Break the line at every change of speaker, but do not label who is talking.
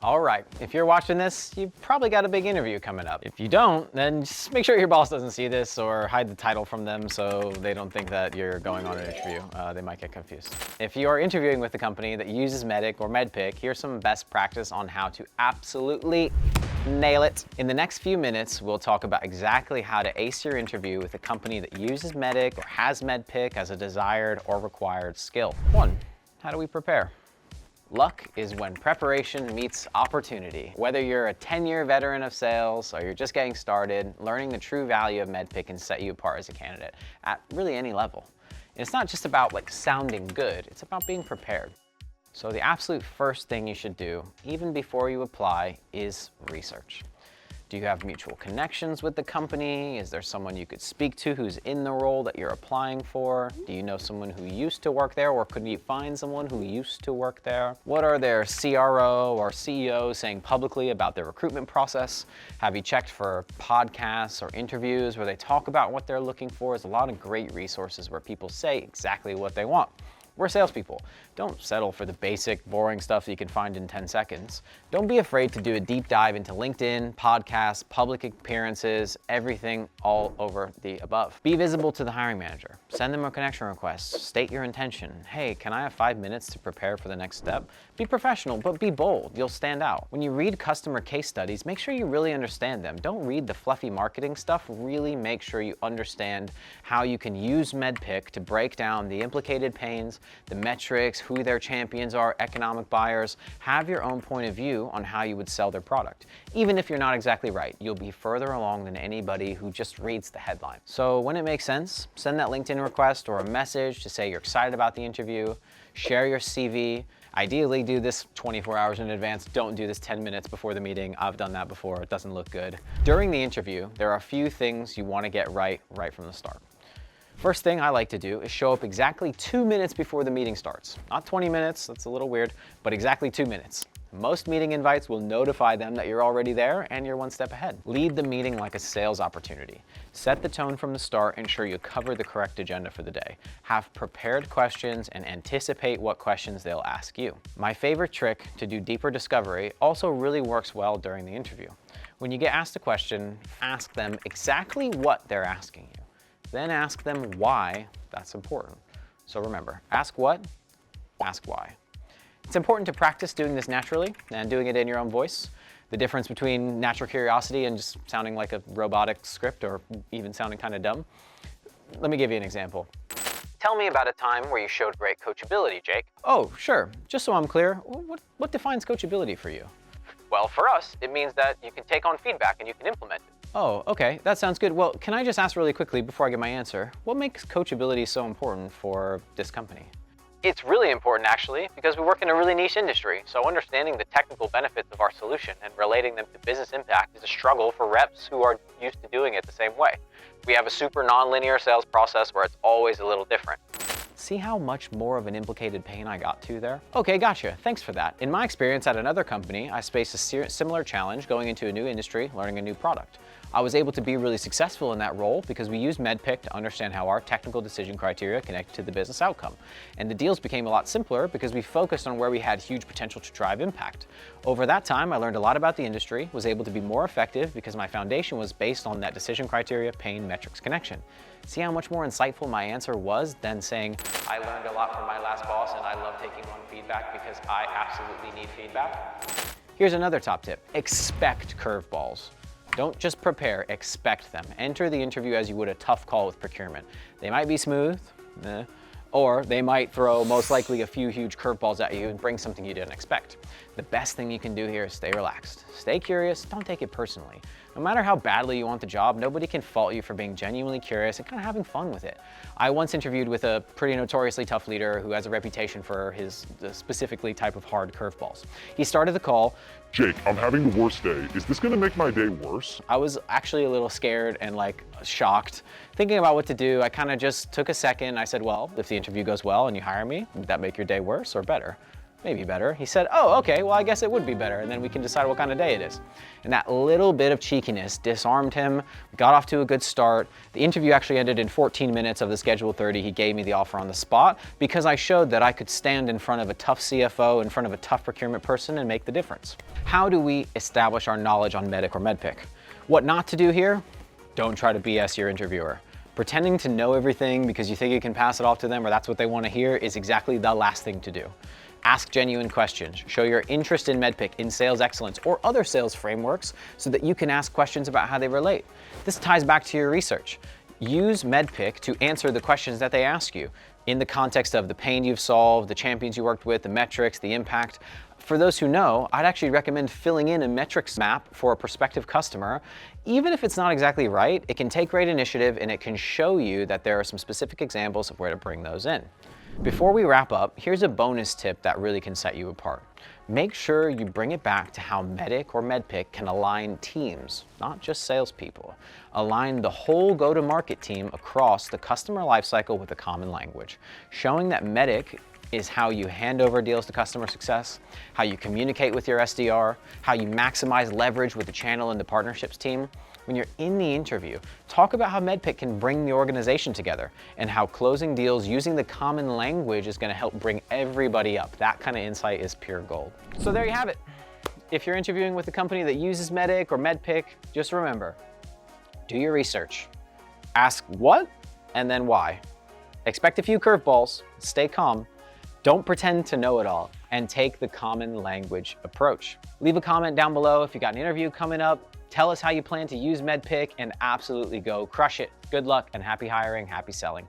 All right, if you're watching this, you've probably got a big interview coming up. If you don't, then just make sure your boss doesn't see this or hide the title from them so they don't think that you're going on an interview. They might get confused. If you are interviewing with a company that uses MEDDIC or MEDDPICC, here's some best practice on how to absolutely nail it. In the next few minutes, we'll talk about exactly how to ace your interview with a company that uses MEDDIC or has MEDDPICC as a desired or required skill. 1, how do we prepare? Luck is when preparation meets opportunity. Whether you're a 10-year veteran of sales or you're just getting started, learning the true value of MEDDPICC can set you apart as a candidate at really any level. And it's not just about sounding good, it's about being prepared. So the absolute first thing you should do, even before you apply, is research. Do you have mutual connections with the company? Is there someone you could speak to who's in the role that you're applying for? Do you know someone who used to work there, or could you find someone who used to work there? What are their CRO or CEO saying publicly about their recruitment process? Have you checked for podcasts or interviews where they talk about what they're looking for? There's a lot of great resources where people say exactly what they want. We're salespeople. Don't settle for the basic, boring stuff that you can find in 10 seconds. Don't be afraid to do a deep dive into LinkedIn, podcasts, public appearances, everything all over the above. Be visible to the hiring manager. Send them a connection request. State your intention. Hey, can I have 5 minutes to prepare for the next step? Be professional, but be bold. You'll stand out. When you read customer case studies, make sure you really understand them. Don't read the fluffy marketing stuff. Really make sure you understand how you can use MEDDPICC to break down the implicated pains, the metrics, who their champions are, economic buyers. Have your own point of view on how you would sell their product. Even if you're not exactly right, you'll be further along than anybody who just reads the headline. So when it makes sense, send that LinkedIn request or a message to say you're excited about the interview, share your CV. Ideally, do this 24 hours in advance. Don't do this 10 minutes before the meeting. I've done that before. It doesn't look good. During the interview, there are a few things you want to get right from the start. First thing I like to do is show up exactly 2 minutes before the meeting starts. Not 20 minutes, that's a little weird, but exactly 2 minutes. Most meeting invites will notify them that you're already there and you're one step ahead. Lead the meeting like a sales opportunity. Set the tone from the start, ensure you cover the correct agenda for the day. Have prepared questions and anticipate what questions they'll ask you. My favorite trick to do deeper discovery also really works well during the interview. When you get asked a question, ask them exactly what they're asking you. Then ask them why that's important. So remember, ask what, ask why. It's important to practice doing this naturally and doing it in your own voice. The difference between natural curiosity and just sounding like a robotic script or even sounding kind of dumb. Let me give you an example. Tell me about a time where you showed great coachability, Jake. Oh, sure. Just so I'm clear, what defines coachability for you? Well, for us, it means that you can take on feedback and you can implement it. Oh, okay, that sounds good. Well, can I just ask really quickly before I get my answer, what makes coachability so important for this company? It's really important, actually, because we work in a really niche industry, so understanding the technical benefits of our solution and relating them to business impact is a struggle for reps who are used to doing it the same way. We have a super non-linear sales process where it's always a little different. See how much more of an implicated pain I got to there? Okay, gotcha. Thanks for that. In my experience at another company, I faced a similar challenge going into a new industry, learning a new product. I was able to be really successful in that role because we used MEDDPICC to understand how our technical decision criteria connected to the business outcome. And the deals became a lot simpler because we focused on where we had huge potential to drive impact. Over that time, I learned a lot about the industry, was able to be more effective because my foundation was based on that decision criteria, pain, metrics, connection. See how much more insightful my answer was than saying, I learned a lot from my last boss and I love taking on feedback because I absolutely need feedback. Here's another top tip. Expect curveballs. Don't just prepare, expect them. Enter the interview as you would a tough call with procurement. They might be smooth, or they might throw most likely a few huge curveballs at you and bring something you didn't expect. The best thing you can do here is stay relaxed. Stay curious, don't take it personally. No matter how badly you want the job, nobody can fault you for being genuinely curious and kind of having fun with it. I once interviewed with a pretty notoriously tough leader who has a reputation for his specifically type of hard curveballs. He started the call,
Jake, I'm having the worst day. Is this gonna make my day worse?
I was actually a little scared and shocked. Thinking about what to do, I kind of just took a second. I said, well, if the interview goes well and you hire me, would that make your day worse or better? maybe better. He said, oh, okay, well, I guess it would be better, and then we can decide what kind of day it is. And that little bit of cheekiness disarmed him, got off to a good start. The interview actually ended in 14 minutes of the scheduled 30. He gave me the offer on the spot because I showed that I could stand in front of a tough CFO, in front of a tough procurement person, and make the difference. How do we establish our knowledge on MEDDIC or MEDDPICC? What not to do here? Don't try to BS your interviewer. Pretending to know everything because you think you can pass it off to them or that's what they want to hear is exactly the last thing to do. Ask genuine questions. Show your interest in MEDDPICC, in sales excellence, or other sales frameworks so that you can ask questions about how they relate. This ties back to your research. Use MEDDPICC to answer the questions that they ask you in the context of the pain you've solved, the champions you worked with, the metrics, the impact. For those who know, I'd actually recommend filling in a metrics map for a prospective customer. Even if it's not exactly right, it can take great initiative and it can show you that there are some specific examples of where to bring those in. Before we wrap up, here's a bonus tip that really can set you apart. Make sure you bring it back to how MEDDIC or MEDDPICC can align teams, not just salespeople. Align the whole go-to-market team across the customer lifecycle with a common language, showing that MEDDIC is how you hand over deals to customer success, how you communicate with your SDR, how you maximize leverage with the channel and the partnerships team. When you're in the interview, talk about how MEDDPICC can bring the organization together and how closing deals using the common language is going to help bring everybody up. That kind of insight is pure gold. So there you have it. If you're interviewing with a company that uses MEDDIC or MEDDPICC, just remember, do your research. Ask what and then why. Expect a few curveballs, stay calm. Don't pretend to know it all and take the common language approach. Leave a comment down below if you got an interview coming up. Tell us how you plan to use MEDDPICC and absolutely go crush it. Good luck and happy hiring, happy selling.